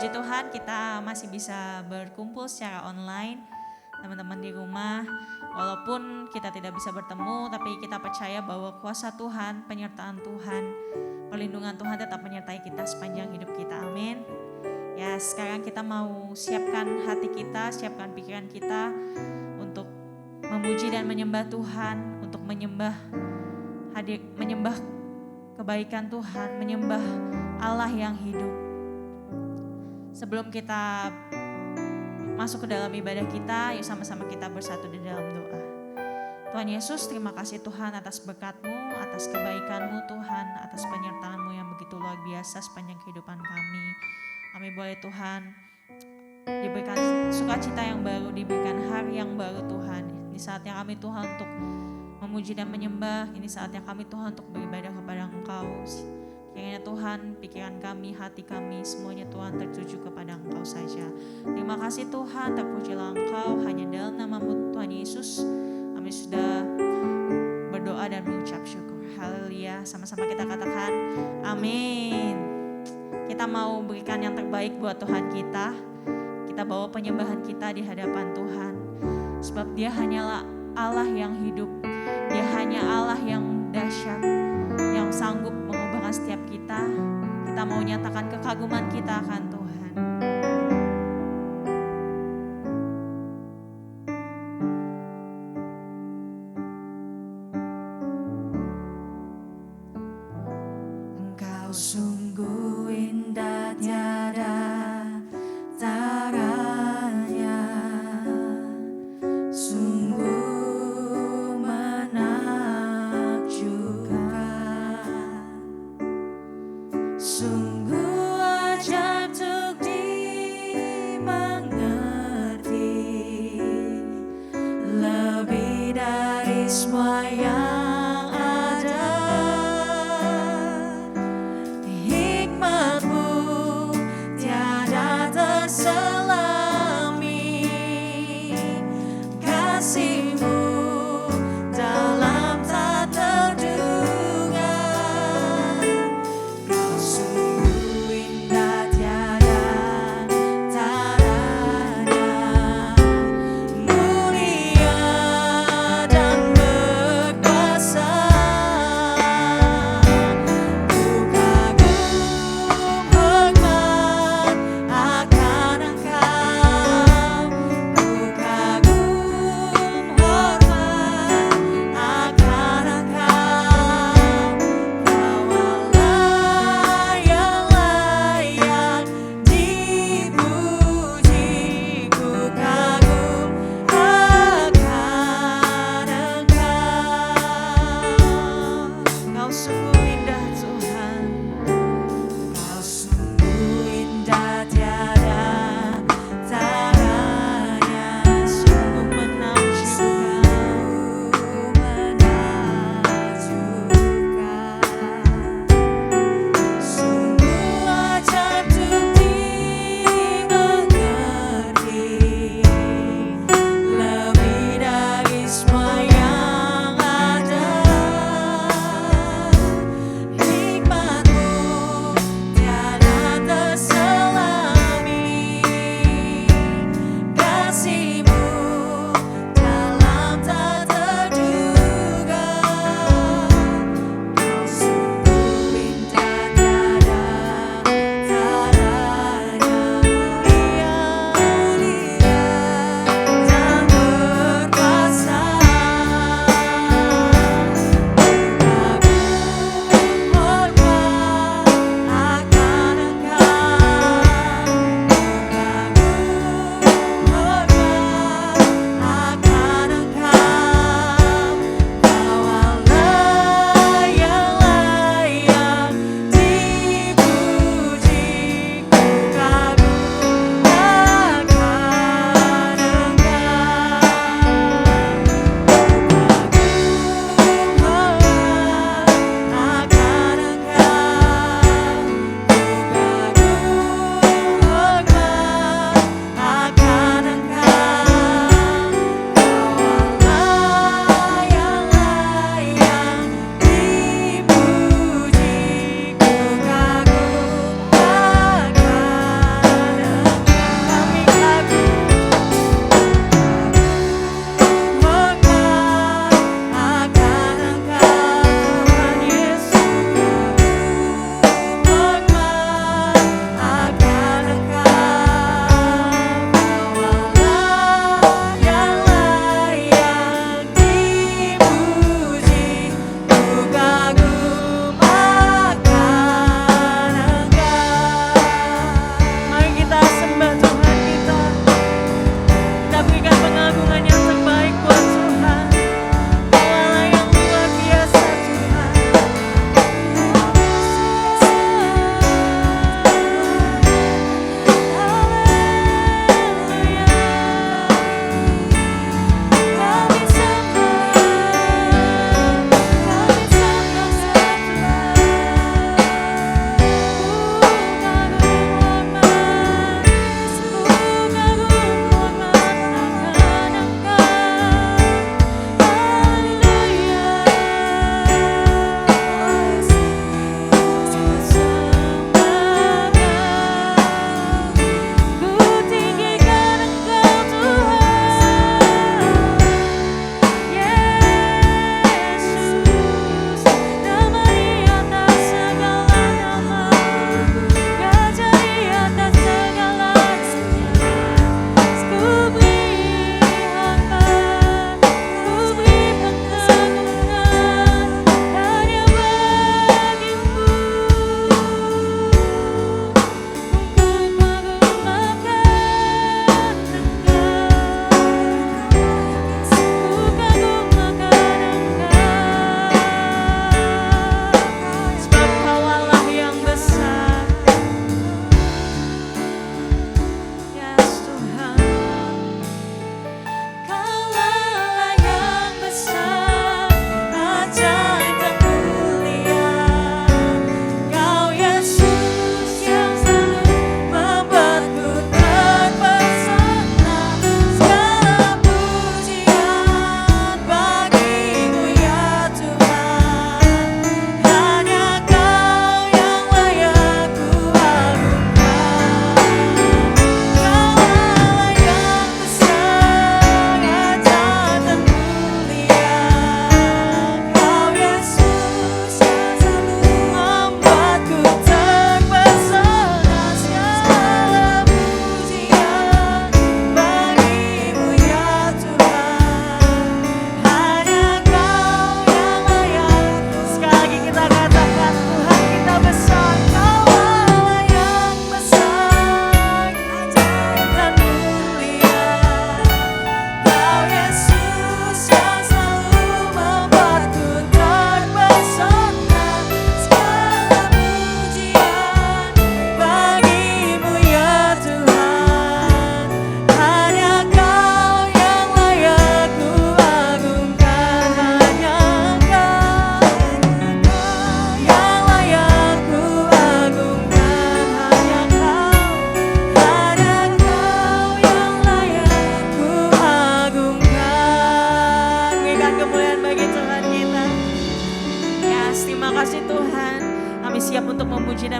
Puji Tuhan kita masih bisa berkumpul secara online. Teman-teman di rumah, walaupun kita tidak bisa bertemu, tapi kita percaya bahwa kuasa Tuhan, penyertaan Tuhan, perlindungan Tuhan tetap menyertai kita sepanjang hidup kita. Amin. Ya, sekarang kita mau siapkan hati kita, siapkan pikiran kita untuk memuji dan menyembah Tuhan, untuk menyembah kebaikan Tuhan, menyembah Allah yang hidup. Sebelum kita masuk ke dalam ibadah kita, yuk sama-sama kita bersatu di dalam doa. Tuhan Yesus, terima kasih Tuhan atas berkat-Mu, atas kebaikan-Mu Tuhan, atas penyertaan-Mu yang begitu luar biasa sepanjang kehidupan kami. Kami boleh Tuhan diberikan sukacita yang baru, diberikan hari yang baru Tuhan. Ini saatnya kami Tuhan untuk memuji dan menyembah, ini saatnya kami Tuhan untuk beribadah kepada Engkau. Kiranya Tuhan, pikiran kami, hati kami, semuanya Tuhan tertuju kepada Engkau saja. Terima kasih Tuhan, terpujilah Engkau, hanya dalam nama-Mu Tuhan Yesus kami sudah berdoa dan mengucap syukur. Haleluya, sama-sama kita katakan amin. Kita mau berikan yang terbaik buat Tuhan kita. Kita bawa penyembahan kita di hadapan Tuhan. Sebab Dia hanyalah Allah yang hidup. Dia hanya Allah yang dahsyat, yang sanggup mengubahkan setiap kita. Kita mau nyatakan kekaguman kita akan Tuhan. Engkau sungguh indah tiada taranya, sungguh menakjubkan, sungguh ajaib Tuhan.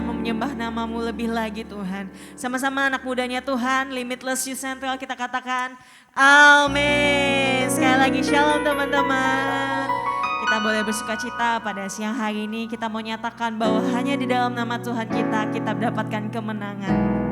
mau menyembah nama-Mu lebih lagi Tuhan. Sama-sama anak mudanya Tuhan, Limitless Youth Central kita katakan amin. Sekali lagi shalom teman-teman. Kita boleh bersuka cita pada siang hari ini. Kita mau nyatakan bahwa hanya di dalam nama Tuhan kita mendapatkan kemenangan.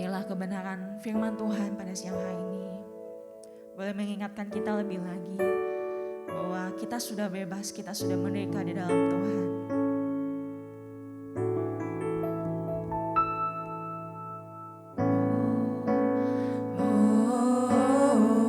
Biarlah kebenaran firman Tuhan pada siang hari ini boleh mengingatkan kita lebih lagi bahwa kita sudah bebas, kita sudah merdeka di dalam Tuhan. Oh, oh, oh.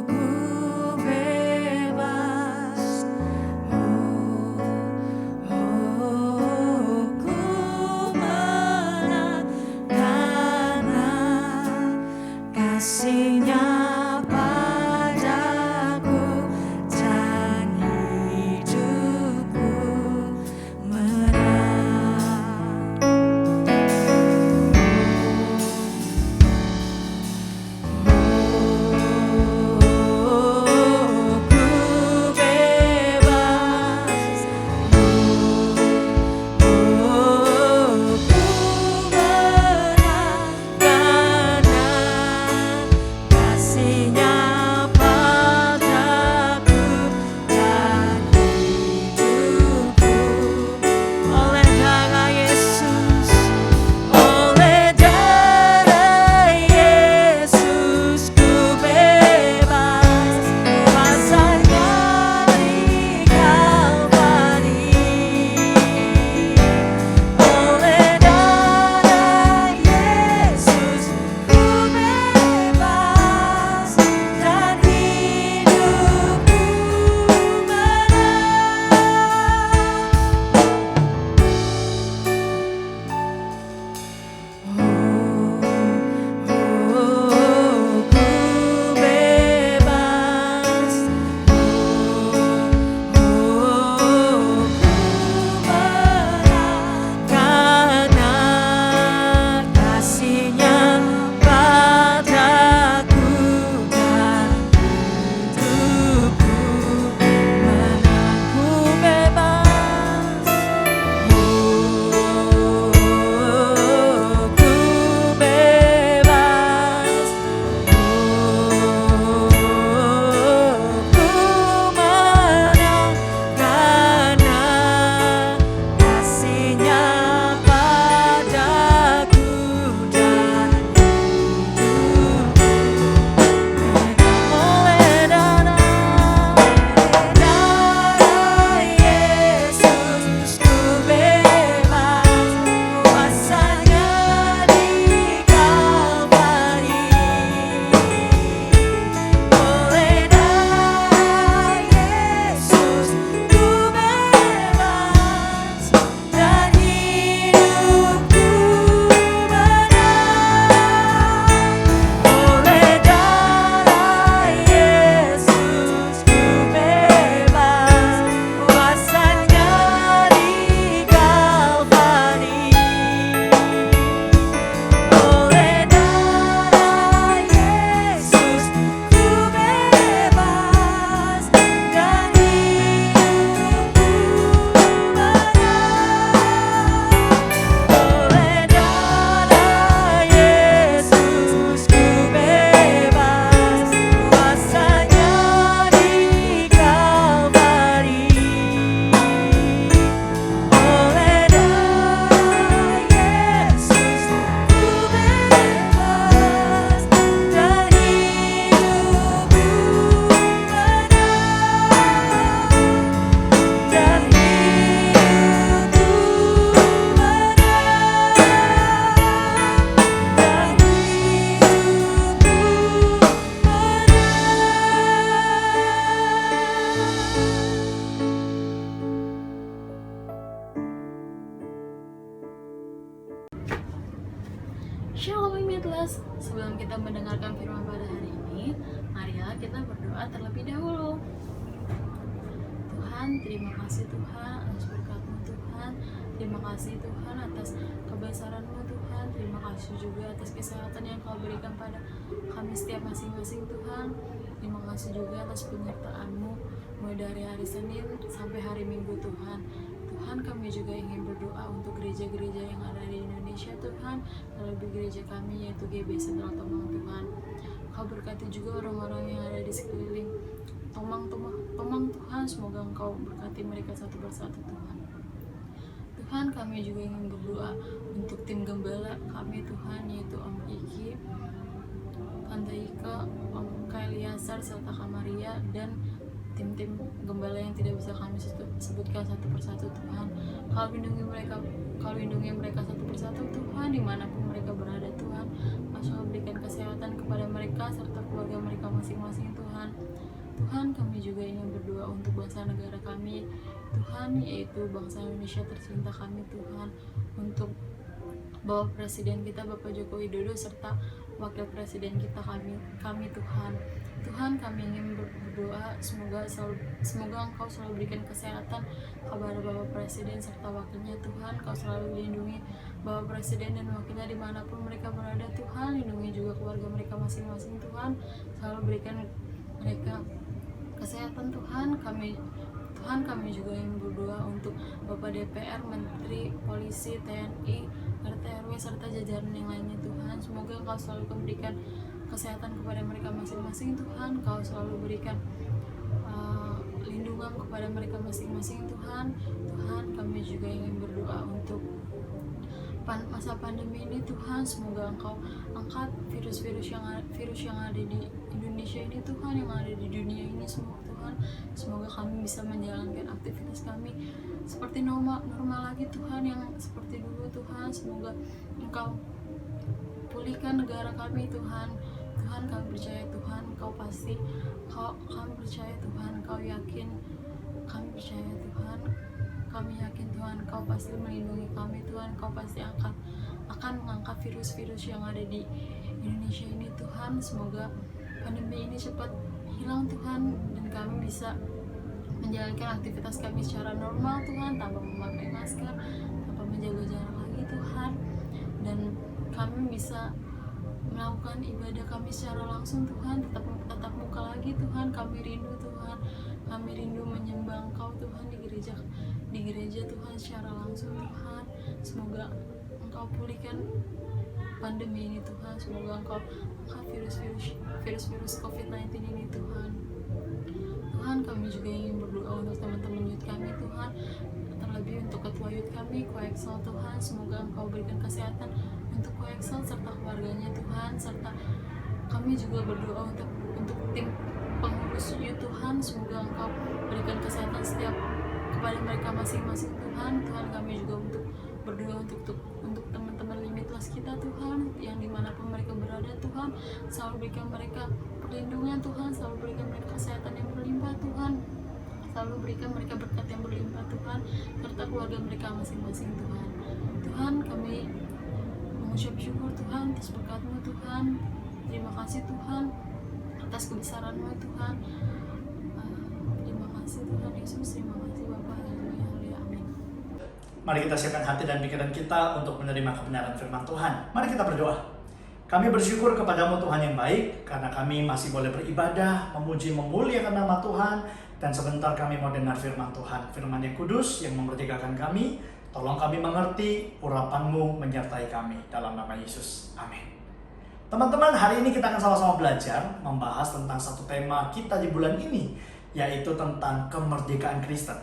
Shalom Midlas, sebelum kita mendengarkan firman pada hari ini, marilah kita berdoa terlebih dahulu. Tuhan, terima kasih Tuhan atas berkat-Mu Tuhan. Terima kasih Tuhan atas kebesaran-Mu Tuhan. Terima kasih juga atas kesehatan yang Kau berikan pada kami setiap masing-masing Tuhan. Terima kasih juga atas penyertaan-Mu mulai dari hari Senin sampai hari Minggu Tuhan. Tuhan, kami juga ingin berdoa untuk gereja-gereja yang ada di Indonesia Tuhan, terlebih gereja kami yaitu GB Sentral Tomang Tuhan. Kau berkati juga orang-orang yang ada di sekeliling Tomang Tuhan, semoga Engkau berkati mereka satu persatu Tuhan. Tuhan, kami juga ingin berdoa untuk tim gembala kami Tuhan, yaitu Om Iki, Tante Ika, Om Kailiasar, serta Kamaria, dan tim-tim gembala yang tidak bisa kami sebutkan satu persatu Tuhan. Kau lindungi mereka satu persatu Tuhan, dimanapun mereka berada Tuhan. Kau selalu berikan kesehatan kepada mereka serta keluarga mereka masing-masing Tuhan. Tuhan, kami juga ingin berdoa untuk bangsa negara kami Tuhan, yaitu bangsa Indonesia tercinta kami Tuhan, untuk Bapak Presiden kita Bapak Joko Widodo serta Wakil Presiden kita kami Tuhan. Tuhan, kami ingin berdoa semoga Engkau selalu berikan kesehatan kepada Bapak Presiden serta wakilnya Tuhan. Kau selalu lindungi Bapak Presiden dan wakilnya dimanapun mereka berada Tuhan. Lindungi juga keluarga mereka masing-masing Tuhan. Selalu berikan mereka kesehatan Tuhan. Kami juga ingin berdoa untuk Bapak DPR, Menteri, Polisi, TNI, RT RW serta jajaran yang lainnya Tuhan. Semoga Engkau selalu memberikan kesehatan kepada mereka masing-masing Tuhan. Kau selalu berikan lindungan kepada mereka masing-masing Tuhan. Tuhan, kami juga ingin berdoa untuk masa pandemi ini Tuhan. Semoga Engkau angkat virus yang ada di Indonesia ini Tuhan, yang ada di dunia ini semua Tuhan. Semoga kami bisa menjalankan aktivitas kami seperti normal lagi Tuhan, yang seperti dulu Tuhan. Semoga Engkau pulihkan negara kami Tuhan. Tuhan, kami percaya Tuhan, kami percaya Tuhan, kami yakin Tuhan, Kau pasti melindungi kami Tuhan. Kau pasti akan mengangkat virus-virus yang ada di Indonesia ini Tuhan. Semoga pandemi ini cepat hilang Tuhan, dan kami bisa menjalankan aktivitas kami secara normal Tuhan, tanpa memakai masker, tanpa menjaga jarak lagi Tuhan, dan kami bisa melakukan ibadah kami secara langsung Tuhan, tetap muka lagi Tuhan. Kami rindu Tuhan, kami rindu menyembah Engkau Tuhan di gereja Tuhan secara langsung Tuhan. Semoga Engkau pulihkan pandemi ini Tuhan. Semoga Engkau angkat virus COVID-19 ini Tuhan. Tuhan, kami juga ingin berdoa untuk teman-teman youth kami Tuhan, terlebih untuk ketua youth kami, Koexel Tuhan. Semoga Engkau berikan kesehatan untuk Koexel serta keluarganya Tuhan, serta kami juga berdoa untuk tim pengurus youth Tuhan. Semoga Engkau berikan kesehatan setiap kepada mereka masing-masing Tuhan. Tuhan, kami juga berdoa untuk teman-teman Limitless kita Tuhan, yang dimanapun mereka berada Tuhan. Selalu berikan mereka perlindungan Tuhan, selalu berikan mereka kesehatan yang berlimpah Tuhan, selalu berikan mereka berkat yang berlimpah Tuhan, serta keluarga mereka masing-masing Tuhan. Tuhan, kami mengucap syukur Tuhan atas berkat-Mu Tuhan. Terima kasih Tuhan atas kebesaran-Mu Tuhan. Terima kasih Tuhan Yesus, terima kasih Bapa. Haleluya, amin. Mari kita siapkan hati dan pikiran kita untuk menerima kebenaran firman Tuhan. Mari kita berdoa. Kami bersyukur kepada-Mu Tuhan yang baik, karena kami masih boleh beribadah, memuji, memuliakan nama Tuhan, dan sebentar kami mau dengar firman Tuhan, firman yang kudus yang memerdekakan kami. Tolong kami mengerti, urapan-Mu menyertai kami, dalam nama Yesus. Amin. Teman-teman, hari ini kita akan sama-sama belajar membahas tentang satu tema kita di bulan ini, yaitu tentang kemerdekaan Kristen.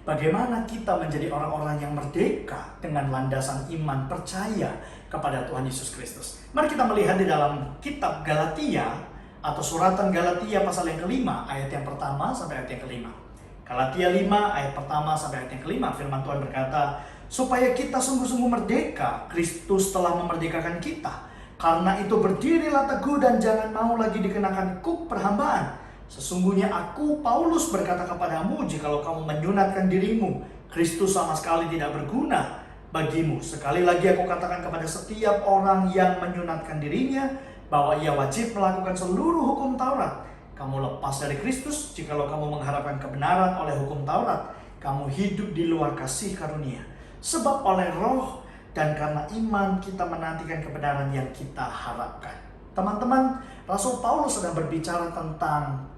Bagaimana kita menjadi orang-orang yang merdeka dengan landasan iman percaya kepada Tuhan Yesus Kristus. Mari kita melihat di dalam kitab Galatia atau suratan Galatia pasal yang kelima, ayat yang pertama sampai ayat yang kelima. Galatia 5 ayat pertama sampai ayat yang kelima, firman Tuhan berkata, supaya kita sungguh-sungguh merdeka, Kristus telah memerdekakan kita. Karena itu berdirilah teguh dan jangan mau lagi dikenakan kuk perhambaan. Sesungguhnya aku, Paulus, berkata kepadamu, jikalau kamu menyunatkan dirimu, Kristus sama sekali tidak berguna. bagimu. Sekali lagi aku katakan kepada setiap orang yang menyunatkan dirinya bahwa ia wajib melakukan seluruh hukum Taurat. Kamu lepas dari Kristus jikalau kamu mengharapkan kebenaran oleh hukum Taurat. Kamu hidup di luar kasih karunia. Sebab oleh roh dan karena iman kita menantikan kebenaran yang kita harapkan. Teman-teman, Rasul Paulus sedang berbicara tentang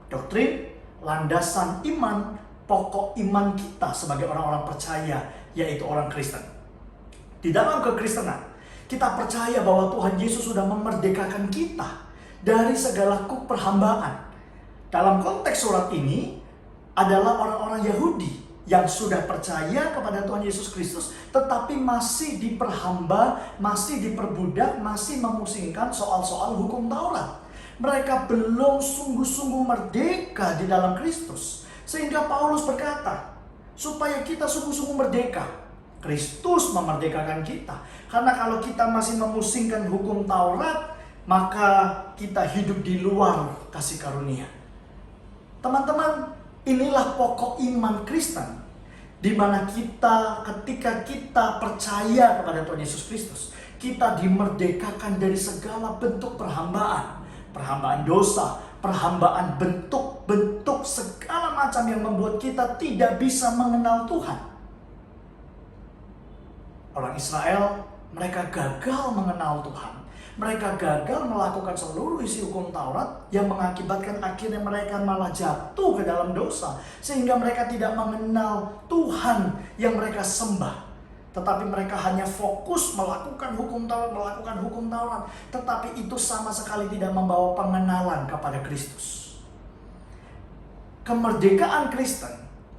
doktrin, landasan iman, pokok iman kita sebagai orang-orang percaya, yaitu orang Kristen. Di dalam kekristenan, kita percaya bahwa Tuhan Yesus sudah memerdekakan kita dari segala kuk perhambaan. Dalam konteks surat ini adalah orang-orang Yahudi yang sudah percaya kepada Tuhan Yesus Kristus, tetapi masih diperhamba, masih diperbudak, masih memusingkan soal-soal hukum Taurat. Mereka belum sungguh-sungguh merdeka di dalam Kristus. Sehingga Paulus berkata, supaya kita sungguh-sungguh merdeka, Kristus memerdekakan kita. Karena kalau kita masih memusingkan hukum Taurat, maka kita hidup di luar kasih karunia. Teman-teman, inilah pokok iman Kristen, di mana kita, ketika kita percaya kepada Tuhan Yesus Kristus, kita dimerdekakan dari segala bentuk perhambaan, perhambaan dosa, perhambaan bentuk-bentuk segala macam yang membuat kita tidak bisa mengenal Tuhan. Orang Israel, mereka gagal mengenal Tuhan. Mereka gagal melakukan seluruh isi hukum Taurat yang mengakibatkan akhirnya mereka malah jatuh ke dalam dosa. Sehingga mereka tidak mengenal Tuhan yang mereka sembah. Tetapi mereka hanya fokus melakukan hukum Taurat. Tetapi itu sama sekali tidak membawa pengenalan kepada Kristus. Kemerdekaan Kristen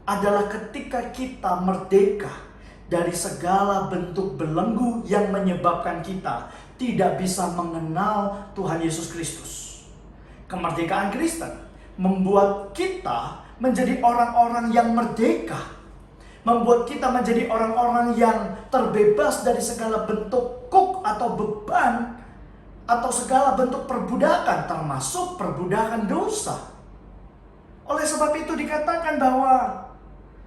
adalah ketika kita merdeka dari segala bentuk belenggu yang menyebabkan kita tidak bisa mengenal Tuhan Yesus Kristus. Kemerdekaan Kristen membuat kita menjadi orang-orang yang merdeka. Membuat kita menjadi orang-orang yang terbebas dari segala bentuk kuk atau beban atau segala bentuk perbudakan, termasuk perbudakan dosa. Oleh sebab itu dikatakan bahwa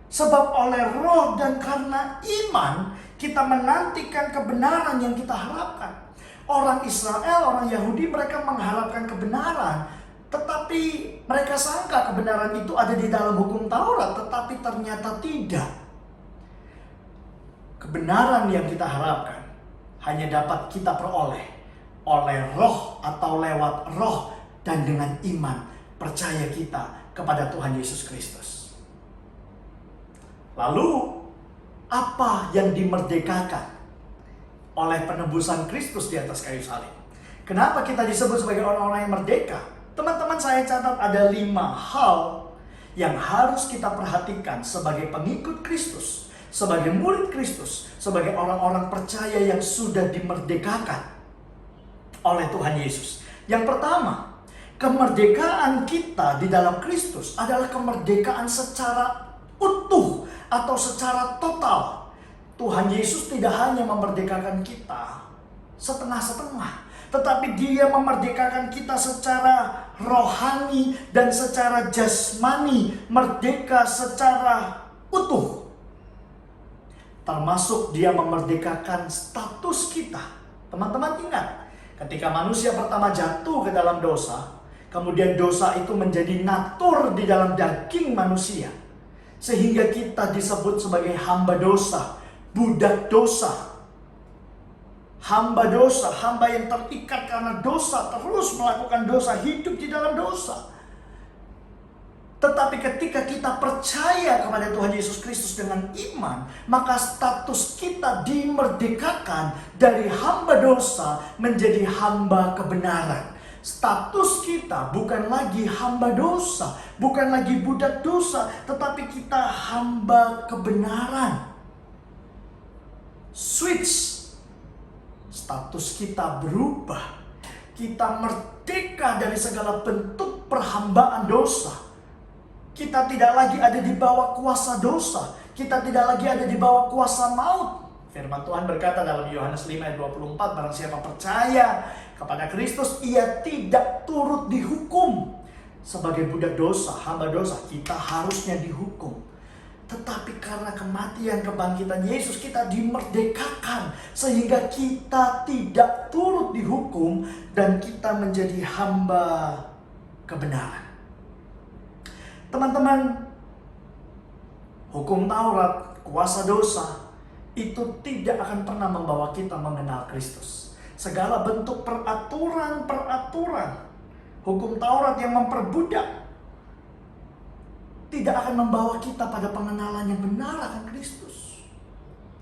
sebab oleh roh dan karena iman kita menantikan kebenaran yang kita harapkan. Orang Israel, orang Yahudi, mereka mengharapkan kebenaran. Tetapi mereka sangka kebenaran itu ada di dalam hukum Taurat. Tetapi ternyata tidak. Kebenaran yang kita harapkan hanya dapat kita peroleh oleh roh atau lewat roh dan dengan iman percaya kita kepada Tuhan Yesus Kristus. Lalu, apa yang dimerdekakan oleh penebusan Kristus di atas kayu salib? Kenapa kita disebut sebagai orang-orang yang merdeka? Teman-teman, saya catat ada 5 hal yang harus kita perhatikan sebagai pengikut Kristus, sebagai murid Kristus, sebagai orang-orang percaya yang sudah dimerdekakan oleh Tuhan Yesus. Yang pertama, kemerdekaan kita di dalam Kristus adalah kemerdekaan secara utuh atau secara total. Tuhan Yesus tidak hanya memerdekakan kita setengah-setengah, tetapi Dia memerdekakan kita secara rohani dan secara jasmani, merdeka secara utuh. Termasuk Dia memerdekakan status kita. Teman-teman ingat, ketika manusia pertama jatuh ke dalam dosa, kemudian dosa itu menjadi natur di dalam daging manusia, sehingga kita disebut sebagai hamba dosa, budak dosa, hamba dosa, hamba yang terikat karena dosa, terus melakukan dosa, hidup di dalam dosa. Tetapi ketika kita percaya kepada Tuhan Yesus Kristus dengan iman, maka status kita dimerdekakan dari hamba dosa menjadi hamba kebenaran. Status kita bukan lagi hamba dosa, bukan lagi budak dosa, tetapi kita hamba kebenaran. Switch, status kita berubah. Kita merdeka dari segala bentuk perhambaan dosa. Kita tidak lagi ada di bawah kuasa dosa. Kita tidak lagi ada di bawah kuasa maut. Firman Tuhan berkata dalam Yohanes 5 ayat 24, barang siapa percaya kepada Kristus, ia tidak turut dihukum. Sebagai budak dosa, hamba dosa, kita harusnya dihukum. Tetapi karena kematian kebangkitan Yesus kita dimerdekakan. Sehingga kita tidak turut dihukum dan kita menjadi hamba kebenaran. Teman-teman, hukum Taurat, kuasa dosa, itu tidak akan pernah membawa kita mengenal Kristus. Segala bentuk peraturan hukum Taurat yang memperbudak tidak akan membawa kita pada pengenalan yang benar akan Kristus.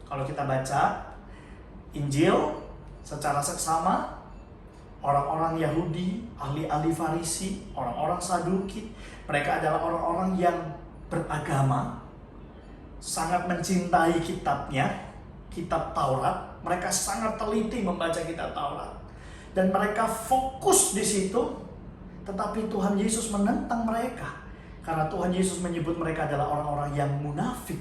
Kalau kita baca Injil secara seksama, orang-orang Yahudi, ahli-ahli Farisi, orang-orang Saduki, mereka adalah orang-orang yang beragama, sangat mencintai kitabnya, kitab Taurat. Mereka sangat teliti membaca kitab Taurat. Dan mereka fokus di situ. Tetapi Tuhan Yesus menentang mereka. Karena Tuhan Yesus menyebut mereka adalah orang-orang yang munafik.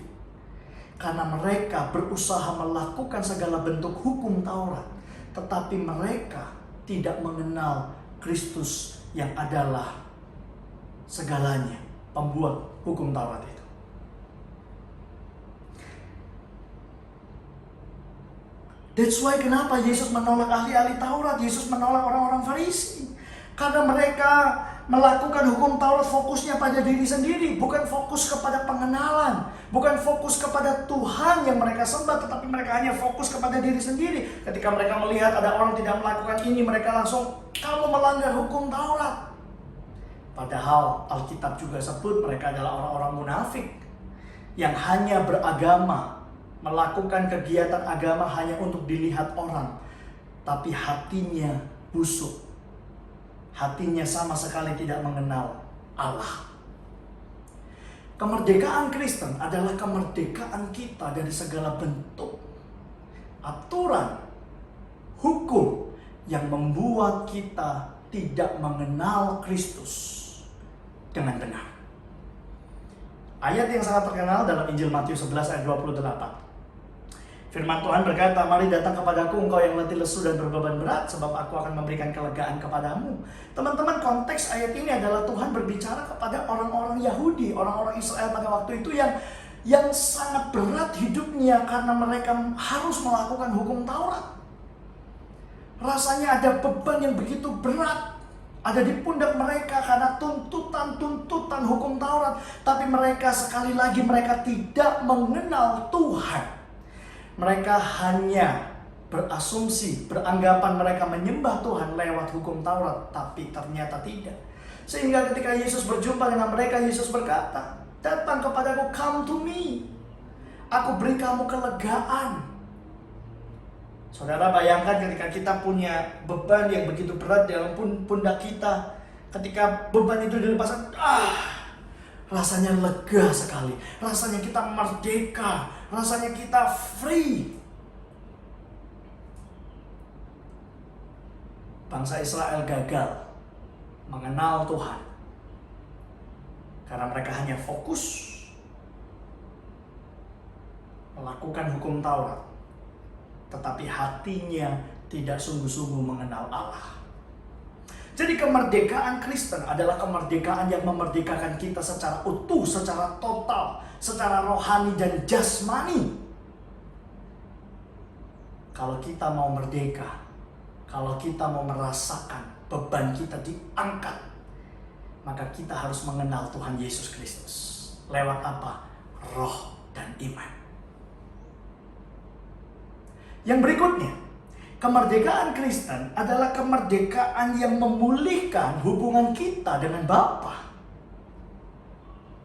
Karena mereka berusaha melakukan segala bentuk hukum Taurat. Tetapi mereka tidak mengenal Kristus yang adalah segalanya, pembuat hukum Taurat itu. That's why kenapa Yesus menolak ahli-ahli Taurat, Yesus menolak orang-orang Farisi. Karena mereka melakukan hukum Taurat fokusnya pada diri sendiri, bukan fokus kepada pengenalan, bukan fokus kepada Tuhan yang mereka sembah, tetapi mereka hanya fokus kepada diri sendiri. Ketika mereka melihat ada orang tidak melakukan ini, mereka langsung, kamu melanggar hukum Taurat. Padahal Alkitab juga sebut mereka adalah orang-orang munafik yang hanya beragama, melakukan kegiatan agama hanya untuk dilihat orang, tapi hatinya busuk. Hatinya sama sekali tidak mengenal Allah. Kemerdekaan Kristen adalah kemerdekaan kita dari segala bentuk aturan, hukum yang membuat kita tidak mengenal Kristus dengan benar. Ayat yang sangat terkenal dalam Injil Matius 11 ayat 28. Firman Tuhan berkata, mari datang kepadaku engkau yang letih lesu dan berbeban berat, sebab aku akan memberikan kelegaan kepadamu. Teman-teman, konteks ayat ini adalah Tuhan berbicara kepada orang-orang Yahudi, orang-orang Israel pada waktu itu yang sangat berat hidupnya karena mereka harus melakukan hukum Taurat. Rasanya ada beban yang begitu berat ada di pundak mereka karena tuntutan hukum Taurat. Tapi mereka sekali lagi mereka tidak mengenal Tuhan. Mereka hanya berasumsi, beranggapan mereka menyembah Tuhan lewat hukum Taurat, tapi ternyata tidak. Sehingga ketika Yesus berjumpa dengan mereka, Yesus berkata, datang kepadaku, come to me. Aku beri kamu kelegaan. Saudara bayangkan ketika kita punya beban yang begitu berat dalam pundak kita. Ketika beban itu dilepaskan, rasanya lega sekali. Rasanya kita merdeka. Rasanya kita free. Bangsa Israel gagal mengenal Tuhan karena mereka hanya fokus melakukan hukum Taurat, tetapi hatinya tidak sungguh-sungguh mengenal Allah. Jadi kemerdekaan Kristen adalah kemerdekaan yang memerdekakan kita secara utuh, secara total, secara rohani dan jasmani. Kalau kita mau merdeka, kalau kita mau merasakan beban kita diangkat, maka kita harus mengenal Tuhan Yesus Kristus. Lewat apa? Roh dan iman. Yang berikutnya, kemerdekaan Kristen adalah kemerdekaan yang memulihkan hubungan kita dengan Bapa.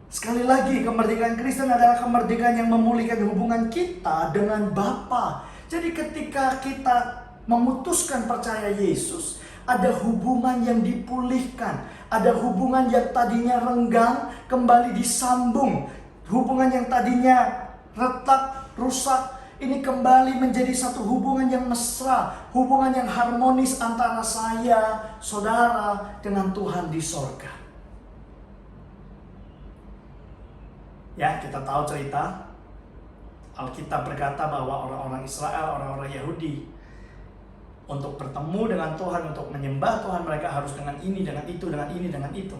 Sekali lagi, kemerdekaan Kristen adalah kemerdekaan yang memulihkan hubungan kita dengan Bapa. Jadi ketika kita memutuskan percaya Yesus, ada hubungan yang dipulihkan. Ada hubungan yang tadinya renggang, kembali disambung. Hubungan yang tadinya retak, rusak, ini kembali menjadi satu hubungan yang mesra, hubungan yang harmonis antara saya, saudara, dengan Tuhan di sorga. Ya, kita tahu cerita. Alkitab berkata bahwa orang-orang Israel, orang-orang Yahudi, untuk bertemu dengan Tuhan, untuk menyembah Tuhan, mereka harus dengan ini, dengan itu, dengan ini, dengan itu.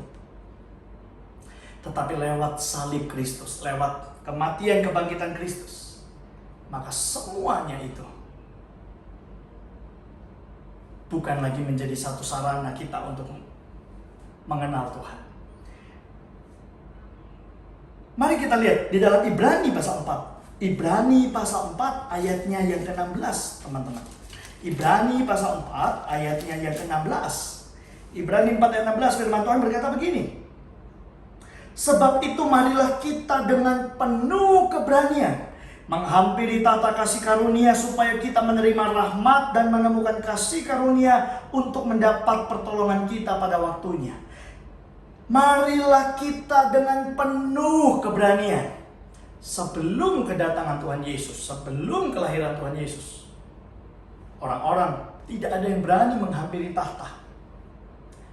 Tetapi lewat salib Kristus, lewat kematian kebangkitan Kristus, maka semuanya itu bukan lagi menjadi satu sarana kita untuk mengenal Tuhan. Mari kita lihat di dalam Ibrani pasal 4. Ibrani pasal 4 ayatnya yang ke-16, teman-teman. Ibrani pasal 4 ayatnya yang ke-16. Ibrani 4 ayat 16 firman Tuhan berkata begini. Sebab itu marilah kita dengan penuh keberanian menghampiri tata kasih karunia supaya kita menerima rahmat dan menemukan kasih karunia untuk mendapat pertolongan kita pada waktunya. Marilah kita dengan penuh keberanian sebelum kedatangan Tuhan Yesus, sebelum kelahiran Tuhan Yesus. Orang-orang tidak ada yang berani menghampiri tahta.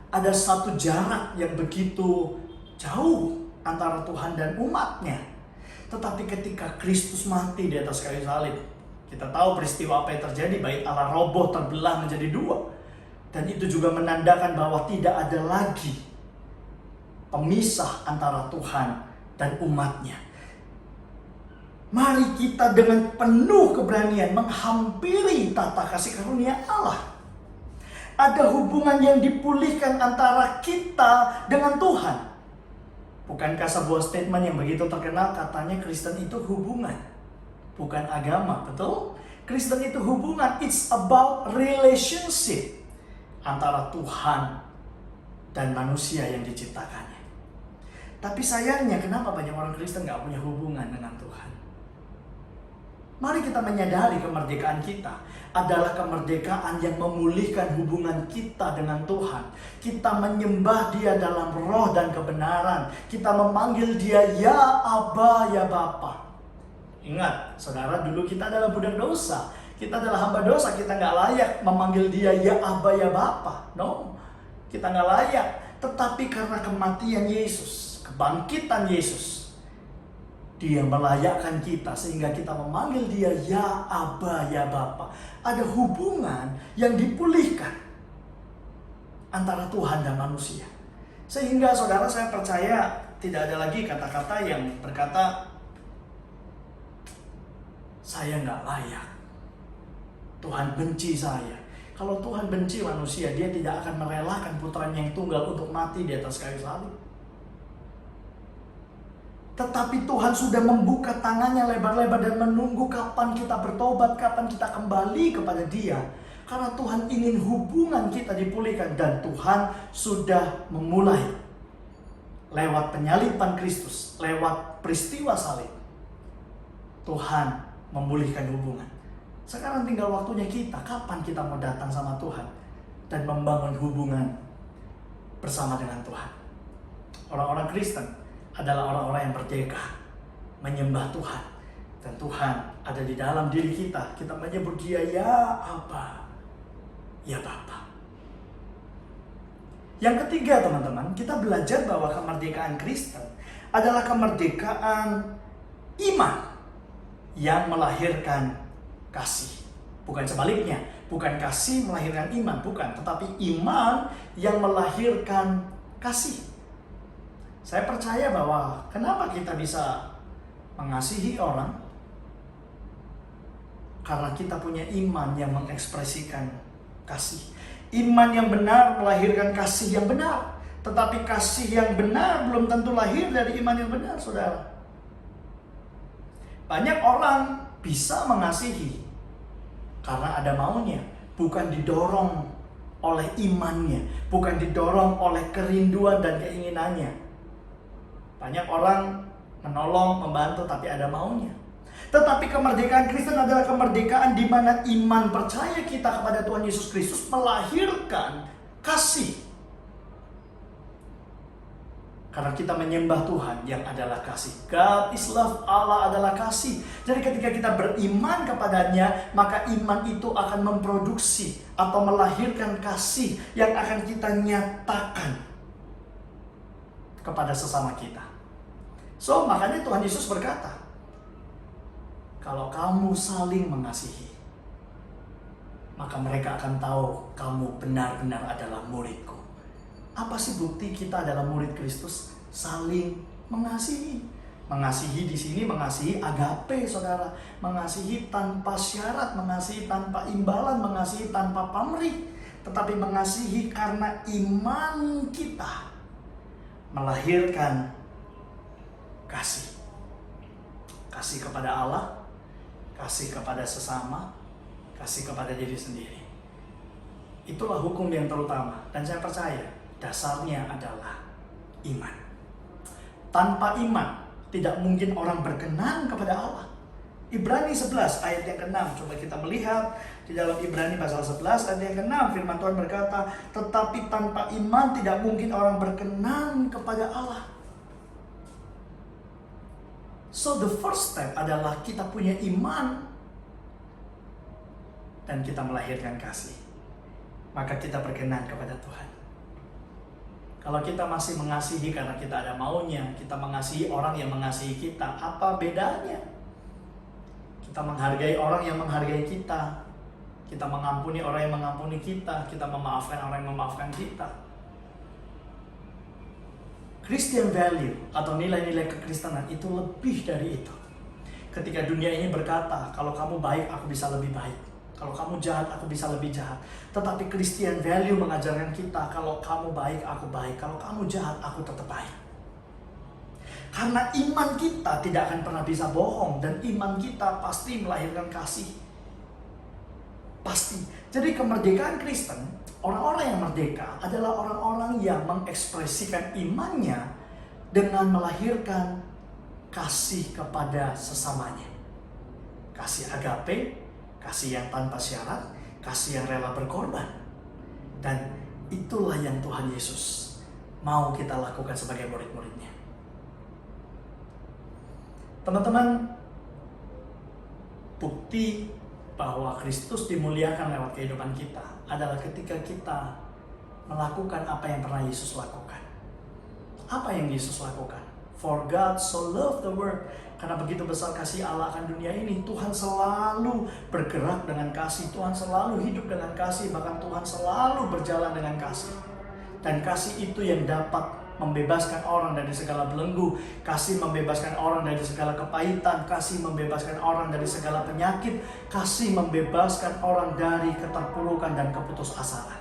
Ada satu jarak yang begitu jauh antara Tuhan dan umatnya. Tetapi ketika Kristus mati di atas kayu salib, kita tahu peristiwa apa yang terjadi. Bait Allah roboh, terbelah menjadi dua. Dan itu juga menandakan bahwa tidak ada lagi pemisah antara Tuhan dan umatnya. Mari kita dengan penuh keberanian menghampiri tata kasih karunia Allah. Ada hubungan yang dipulihkan antara kita dengan Tuhan. Bukankah sebuah statement yang begitu terkenal, katanya Kristen itu hubungan, bukan agama, betul? Kristen itu hubungan, it's about relationship antara Tuhan dan manusia yang diciptakannya. Tapi sayangnya kenapa banyak orang Kristen gak punya hubungan dengan Tuhan? Mari kita menyadari kemerdekaan kita adalah kemerdekaan yang memulihkan hubungan kita dengan Tuhan. Kita menyembah Dia dalam roh dan kebenaran. Kita memanggil Dia ya Aba, ya Bapa. Ingat, saudara, dulu kita adalah budak dosa. Kita adalah hamba dosa. Kita gak layak memanggil Dia ya Aba, ya Bapa. No, kita gak layak. Tetapi karena kematian Yesus, kebangkitan Yesus, Dia melayakkan kita sehingga kita memanggil Dia ya Aba, ya Bapa. Ada hubungan yang dipulihkan antara Tuhan dan manusia. Sehingga saudara, saya percaya tidak ada lagi kata-kata yang berkata saya nggak layak, Tuhan benci saya. Kalau Tuhan benci manusia, Dia tidak akan merelakan putranya yang tunggal untuk mati di atas kayu salib. Tetapi Tuhan sudah membuka tangannya lebar-lebar dan menunggu kapan kita bertobat, kapan kita kembali kepada Dia. Karena Tuhan ingin hubungan kita dipulihkan, dan Tuhan sudah memulai lewat penyaliban Kristus, lewat peristiwa salib. Tuhan memulihkan hubungan. Sekarang tinggal waktunya kita, kapan kita mau datang sama Tuhan dan membangun hubungan bersama dengan Tuhan. Orang-orang Kristen adalah orang-orang yang merdeka, menyembah Tuhan. Dan Tuhan ada di dalam diri kita. Kita menyebut Dia ya Aba, ya Bapa. Yang ketiga, teman-teman, kita belajar bahwa kemerdekaan Kristen adalah kemerdekaan iman yang melahirkan kasih. Bukan sebaliknya, bukan kasih melahirkan iman, bukan. Tetapi iman yang melahirkan kasih. Saya percaya bahwa kenapa kita bisa mengasihi orang? Karena kita punya iman yang mengekspresikan kasih. Iman yang benar melahirkan kasih yang benar. Tetapi kasih yang benar belum tentu lahir dari iman yang benar, saudara. Banyak orang bisa mengasihi karena ada maunya, bukan didorong oleh imannya, bukan didorong oleh kerinduan dan keinginannya. Banyak orang menolong, membantu, tapi ada maunya. Tetapi kemerdekaan Kristen adalah kemerdekaan di mana iman percaya kita kepada Tuhan Yesus Kristus melahirkan kasih. Karena kita menyembah Tuhan yang adalah kasih. God is love, Allah adalah kasih. Jadi ketika kita beriman kepadanya, maka iman itu akan memproduksi atau melahirkan kasih yang akan kita nyatakan kepada sesama kita. So, makanya Tuhan Yesus berkata, kalau kamu saling mengasihi, maka mereka akan tahu kamu benar-benar adalah muridku. Apa sih bukti kita adalah murid Kristus? Saling mengasihi. Mengasihi di sini mengasihi agape, saudara. Mengasihi tanpa syarat, mengasihi tanpa imbalan, mengasihi tanpa pamrih. Tetapi mengasihi karena iman kita melahirkan kasih. Kasih kepada Allah, kasih kepada sesama, kasih kepada diri sendiri. Itulah hukum yang terutama. Dan saya percaya dasarnya adalah iman. Tanpa iman tidak mungkin orang berkenan kepada Allah. Ibrani 11 ayat yang ke-6. Coba kita melihat di dalam Ibrani pasal 11 ayat yang ke-6. Firman Tuhan berkata, tetapi tanpa iman tidak mungkin orang berkenan kepada Allah. So the first step adalah kita punya iman dan kita melahirkan kasih. Maka kita berkenan kepada Tuhan. Kalau kita masih mengasihi karena kita ada maunya, kita mengasihi orang yang mengasihi kita, apa bedanya? Kita menghargai orang yang menghargai kita, kita mengampuni orang yang mengampuni kita, kita memaafkan orang yang memaafkan kita. Christian value atau nilai-nilai kekristenan itu lebih dari itu. Ketika dunia ini berkata, kalau kamu baik, aku bisa lebih baik. Kalau kamu jahat, aku bisa lebih jahat. Tetapi Christian value mengajarkan kita, kalau kamu baik, aku baik. Kalau kamu jahat, aku tetap baik. Karena iman kita tidak akan pernah bisa bohong. Dan iman kita pasti melahirkan kasih. Pasti. Jadi kemerdekaan Kristen, orang-orang yang merdeka adalah orang-orang yang mengekspresikan imannya dengan melahirkan kasih kepada sesamanya. Kasih agape, kasih yang tanpa syarat, kasih yang rela berkorban. Dan itulah yang Tuhan Yesus mau kita lakukan sebagai murid-muridnya. Teman-teman, bukti bahwa Kristus dimuliakan lewat kehidupan kita adalah ketika kita melakukan apa yang pernah Yesus lakukan. Apa yang Yesus lakukan? For God so loved the world. Karena begitu besar kasih Allah akan dunia ini, Tuhan selalu bergerak dengan kasih, Tuhan selalu hidup dengan kasih, bahkan Tuhan selalu berjalan dengan kasih. Dan kasih itu yang dapat membebaskan orang dari segala belenggu, kasih membebaskan orang dari segala kepahitan, kasih membebaskan orang dari segala penyakit, kasih membebaskan orang dari keterpurukan dan keputusasaan.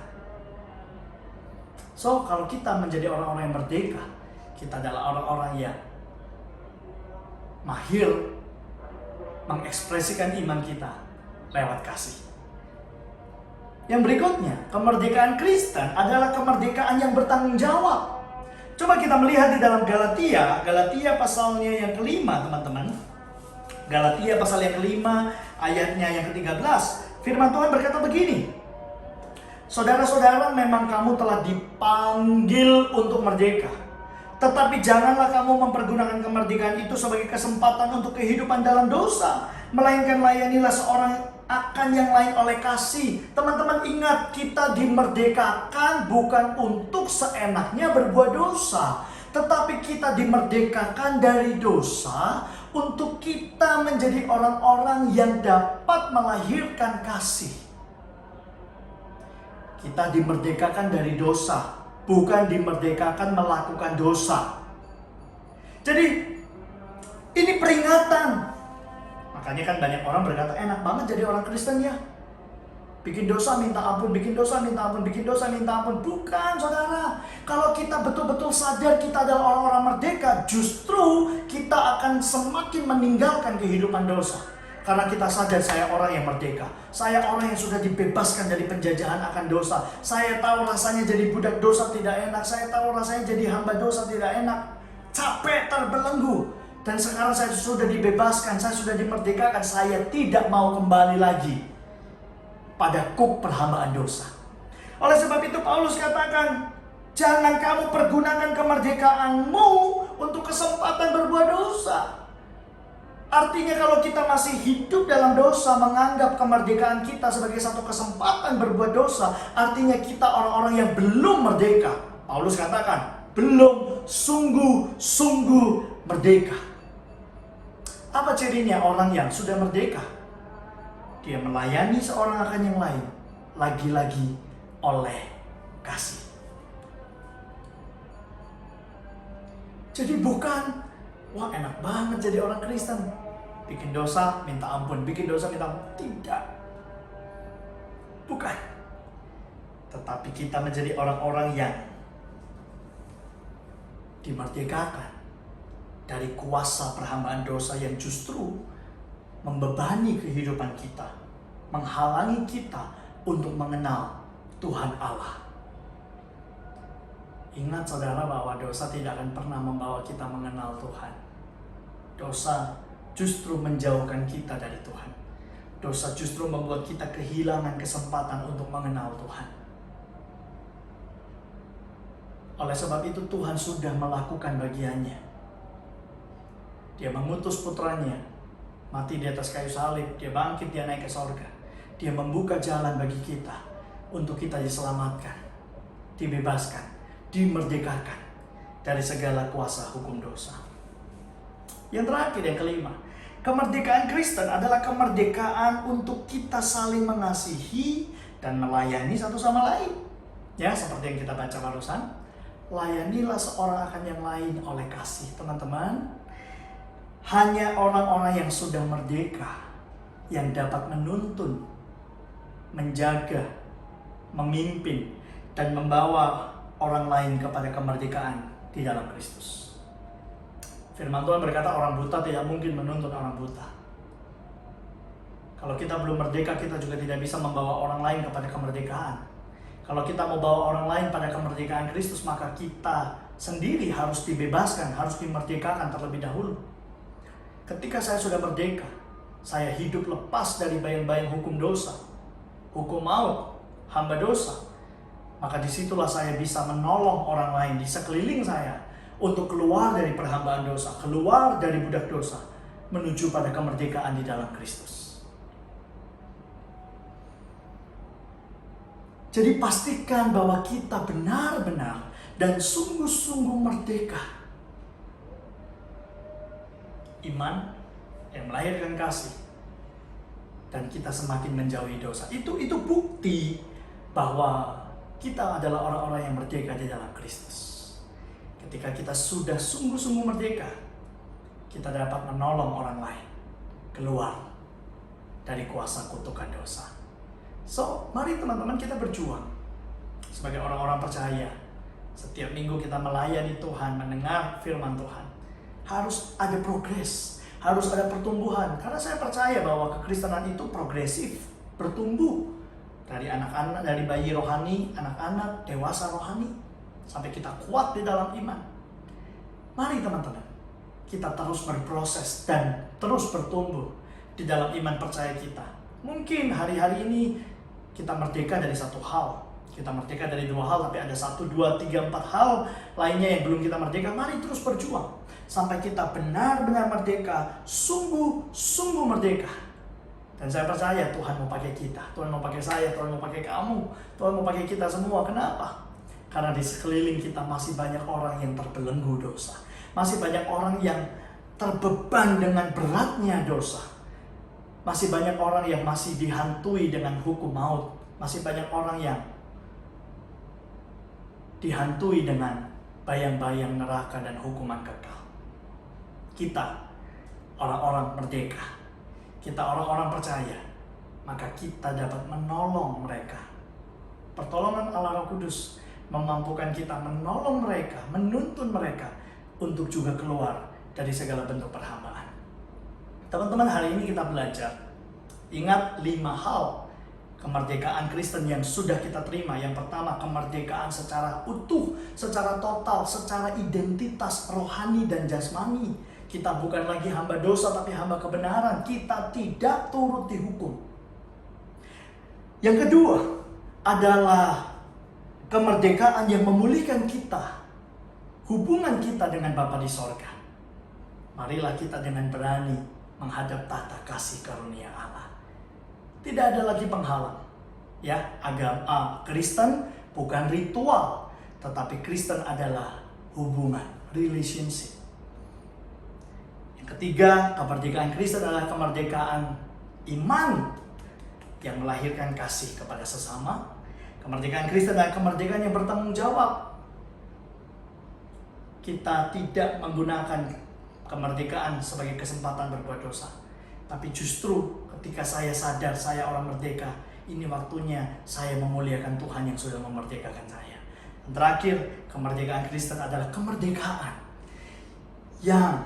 So, kalau kita menjadi orang-orang yang merdeka, kita adalah orang-orang yang mahir mengekspresikan iman kita lewat kasih. Yang berikutnya, kemerdekaan Kristen adalah kemerdekaan yang bertanggung jawab. Coba kita melihat di dalam Galatia pasalnya yang kelima, teman-teman. Galatia pasal yang kelima, ayatnya yang ke-13. Firman Tuhan berkata begini, saudara-saudara, memang kamu telah dipanggil untuk merdeka. Tetapi janganlah kamu mempergunakan kemerdekaan itu sebagai kesempatan untuk kehidupan dalam dosa. Melainkan layanilah seorang akan yang lain oleh kasih. Teman-teman ingat, kita dimerdekakan bukan untuk seenaknya berbuat dosa. Tetapi kita dimerdekakan dari dosa untuk kita menjadi orang-orang yang dapat melahirkan kasih. Kita dimerdekakan dari dosa, bukan dimerdekakan melakukan dosa. Jadi ini peringatan. Makanya kan banyak orang berkata, enak banget jadi orang Kristen ya. Bikin dosa minta ampun, bikin dosa minta ampun, bikin dosa minta ampun. Bukan, saudara. Kalau kita betul-betul sadar kita adalah orang-orang merdeka, justru kita akan semakin meninggalkan kehidupan dosa. Karena kita sadar saya orang yang merdeka. Saya orang yang sudah dibebaskan dari penjajahan akan dosa. Saya tahu rasanya jadi budak dosa tidak enak. Saya tahu rasanya jadi hamba dosa tidak enak. Capek, terbelenggu. Dan sekarang saya sudah dibebaskan, saya sudah dimerdekakan. Saya tidak mau kembali lagi pada kuk perhambaan dosa. Oleh sebab itu Paulus katakan, jangan kamu pergunakan kemerdekaanmu untuk kesempatan berbuat dosa. Artinya kalau kita masih hidup dalam dosa, menganggap kemerdekaan kita sebagai satu kesempatan berbuat dosa, artinya kita orang-orang yang belum merdeka. Paulus katakan, belum sungguh-sungguh merdeka. Apa cirinya orang yang sudah merdeka? Dia melayani seorang akan yang lain, lagi-lagi oleh kasih. Jadi bukan Wah, enak banget jadi orang Kristen. Bikin dosa, minta ampun. Bikin dosa, minta ampun. Tidak. Bukan. Tetapi kita menjadi orang-orang yang dimerdekakan dari kuasa perhambaan dosa yang justru membebani kehidupan kita, menghalangi kita untuk mengenal Tuhan Allah. Ingat saudara bahwa dosa tidak akan pernah membawa kita mengenal Tuhan. Dosa justru menjauhkan kita dari Tuhan. Dosa justru membuat kita kehilangan kesempatan untuk mengenal Tuhan. Oleh sebab itu Tuhan sudah melakukan bagiannya. Dia mengutus putranya, mati di atas kayu salib, dia bangkit, dia naik ke sorga. Dia membuka jalan bagi kita untuk kita diselamatkan, dibebaskan, dimerdekakan dari segala kuasa hukum dosa. Yang terakhir, yang kelima, kemerdekaan Kristen adalah kemerdekaan untuk kita saling mengasihi dan melayani satu sama lain. Ya, seperti yang kita baca barusan, layanilah seorang akan yang lain oleh kasih. Teman-teman, hanya orang-orang yang sudah merdeka yang dapat menuntun, menjaga, memimpin, dan membawa orang lain kepada kemerdekaan di dalam Kristus. Firman Tuhan berkata orang buta tidak mungkin menuntun orang buta. Kalau kita belum merdeka, kita juga tidak bisa membawa orang lain kepada kemerdekaan. Kalau kita mau bawa orang lain pada kemerdekaan Kristus, maka kita sendiri harus dibebaskan, harus dimerdekakan terlebih dahulu. Ketika saya sudah merdeka, saya hidup lepas dari bayang-bayang hukum dosa, hukum maut, hamba dosa. Maka disitulah saya bisa menolong orang lain di sekeliling saya untuk keluar dari perhambaan dosa, keluar dari budak dosa, menuju pada kemerdekaan di dalam Kristus. Jadi pastikan bahwa kita benar-benar dan sungguh-sungguh merdeka. Iman yang melahirkan kasih, dan kita semakin menjauhi dosa. Itu bukti bahwa kita adalah orang-orang yang merdeka di dalam Kristus. Ketika kita sudah sungguh-sungguh merdeka, kita dapat menolong orang lain keluar dari kuasa kutukan dosa. So, mari teman-teman kita berjuang sebagai orang-orang percaya. Setiap minggu kita melayani Tuhan, mendengar firman Tuhan. Harus ada progres, harus ada pertumbuhan. Karena saya percaya bahwa kekristenan itu progresif, bertumbuh. Dari anak-anak, dari bayi rohani, anak-anak, dewasa rohani, sampai kita kuat di dalam iman. Mari teman-teman, kita terus berproses dan terus bertumbuh di dalam iman percaya kita. Mungkin hari-hari ini kita merdeka dari satu hal, kita merdeka dari dua hal, tapi ada 1, 2, 3, 4 hal lainnya yang belum kita merdeka. Mari terus berjuang sampai kita benar-benar merdeka, sungguh-sungguh merdeka. Dan saya percaya Tuhan mau pakai kita, Tuhan mau pakai saya, Tuhan mau pakai kamu, Tuhan mau pakai kita semua. Kenapa? Karena di sekeliling kita masih banyak orang yang terbelenggu dosa, masih banyak orang yang terbeban dengan beratnya dosa, masih banyak orang yang masih dihantui dengan hukum maut, masih banyak orang yang dihantui dengan bayang-bayang neraka dan hukuman kekal. Kita orang-orang merdeka, kita orang-orang percaya, maka kita dapat menolong mereka. Pertolongan Allah Roh Kudus memampukan kita menolong mereka, menuntun mereka untuk juga keluar dari segala bentuk perhambaan. Teman-teman, hari ini kita belajar, ingat 5 hal kemerdekaan Kristen yang sudah kita terima. Yang pertama, kemerdekaan secara utuh, secara total, secara identitas rohani dan jasmani. Kita bukan lagi hamba dosa, tapi hamba kebenaran. Kita tidak turut dihukum. Yang kedua adalah kemerdekaan yang memulihkan kita, hubungan kita dengan Bapa di sorga. Marilah kita dengan berani menghadap tahta kasih karunia Allah. Tidak ada lagi penghalang. Ya, agama Kristen bukan ritual, tetapi Kristen adalah hubungan, relationship. Yang ketiga, kemerdekaan Kristen adalah kemerdekaan iman yang melahirkan kasih kepada sesama. Kemerdekaan Kristen adalah kemerdekaan yang bertanggung jawab. Kita tidak menggunakan kemerdekaan sebagai kesempatan berbuat dosa. Tapi justru ketika saya sadar saya orang merdeka, ini waktunya saya memuliakan Tuhan yang sudah memerdekakan saya. Dan terakhir, kemerdekaan Kristen adalah kemerdekaan yang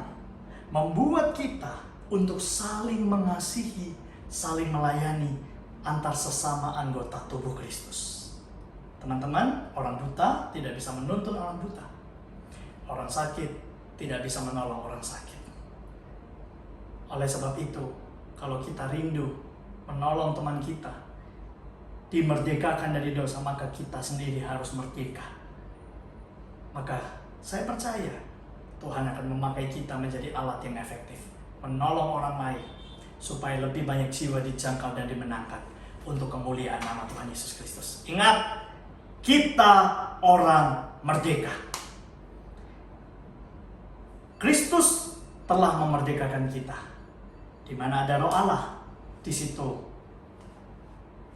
membuat kita untuk saling mengasihi, saling melayani antar sesama anggota tubuh Kristus. Teman-teman, orang buta tidak bisa menuntun orang buta. Orang sakit tidak bisa menolong orang sakit. Oleh sebab itu, kalau kita rindu menolong teman kita, dimerdekakan dari dosa, maka kita sendiri harus merdeka. Maka saya percaya Tuhan akan memakai kita menjadi alat yang efektif, menolong orang lain, supaya lebih banyak jiwa dijangkau dan dimenangkan untuk kemuliaan nama Tuhan Yesus Kristus. Ingat, kita orang merdeka. Kristus telah memerdekakan kita. Di mana ada Roh Allah, di situ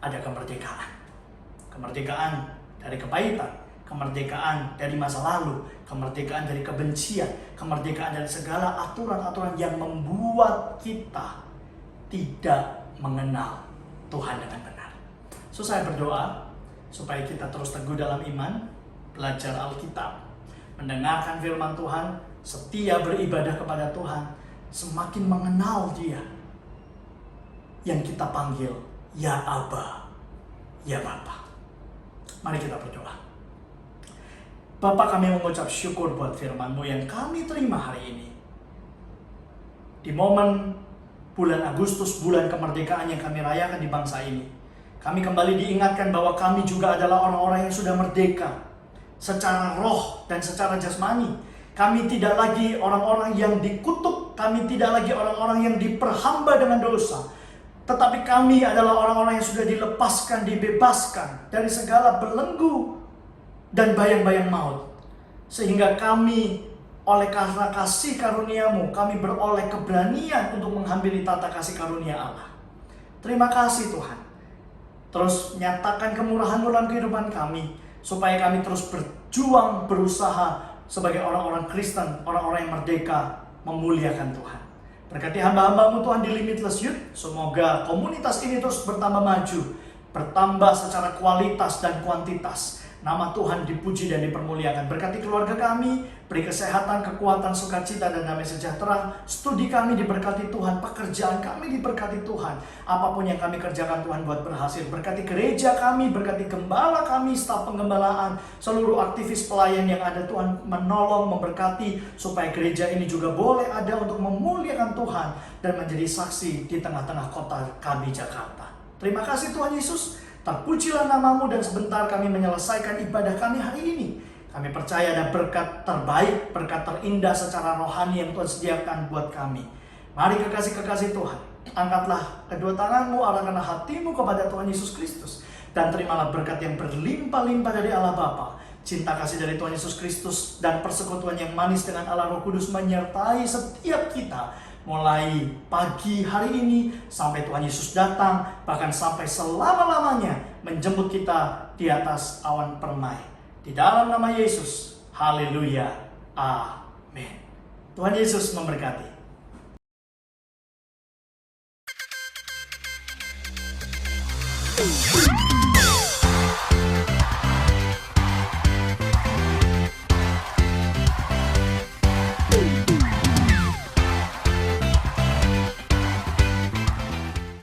ada kemerdekaan. Kemerdekaan dari kepahitan, kemerdekaan dari masa lalu, kemerdekaan dari kebencian, kemerdekaan dari segala aturan-aturan yang membuat kita tidak mengenal Tuhan dengan benar. So saya berdoa supaya kita terus teguh dalam iman, belajar Alkitab, mendengarkan firman Tuhan, setia beribadah kepada Tuhan, semakin mengenal Dia yang kita panggil Ya Aba, Ya Bapa. Mari kita berdoa. Bapa, kami mengucap syukur buat firman-Mu yang kami terima hari ini. Di momen bulan Agustus, bulan kemerdekaan yang kami rayakan di bangsa ini, kami kembali diingatkan bahwa kami juga adalah orang-orang yang sudah merdeka secara roh dan secara jasmani. Kami tidak lagi orang-orang yang dikutuk, kami tidak lagi orang-orang yang diperhamba dengan dosa. Tetapi kami adalah orang-orang yang sudah dilepaskan, dibebaskan dari segala belenggu dan bayang-bayang maut. Sehingga kami, oleh karena kasih karunia-Mu, kami beroleh keberanian untuk menghampiri tata kasih karunia Allah. Terima kasih Tuhan. Terus nyatakan kemurahan-Mu dalam kehidupan kami, supaya kami terus berjuang, berusaha sebagai orang-orang Kristen, orang-orang yang merdeka, memuliakan Tuhan. Berkati hamba-hamba-Mu Tuhan di Limitless Youth, semoga komunitas ini terus bertambah maju, bertambah secara kualitas dan kuantitas. Nama Tuhan dipuji dan dipermuliakan. Berkati keluarga kami, beri kesehatan, kekuatan, sukacita, dan damai sejahtera. Studi kami diberkati Tuhan, pekerjaan kami diberkati Tuhan. Apapun yang kami kerjakan Tuhan buat berhasil. Berkati gereja kami, berkati gembala kami, staf penggembalaan, seluruh aktivis pelayan yang ada Tuhan menolong, memberkati, supaya gereja ini juga boleh ada untuk memuliakan Tuhan dan menjadi saksi di tengah-tengah kota kami Jakarta. Terima kasih Tuhan Yesus. Terpujilah nama-Mu, dan sebentar kami menyelesaikan ibadah kami hari ini. Kami percaya ada berkat terbaik, berkat terindah secara rohani yang Tuhan sediakan buat kami. Mari kekasih-kekasih Tuhan, angkatlah kedua tangan-Mu, arahkanlah hati-Mu kepada Tuhan Yesus Kristus, dan terimalah berkat yang berlimpah-limpah dari Allah Bapa, cinta kasih dari Tuhan Yesus Kristus, dan persekutuan yang manis dengan Allah Roh Kudus menyertai setiap kita, mulai pagi hari ini sampai Tuhan Yesus datang, bahkan sampai selama-lamanya menjemput kita di atas awan permai. Di dalam nama Yesus, haleluya, amin. Tuhan Yesus memberkati.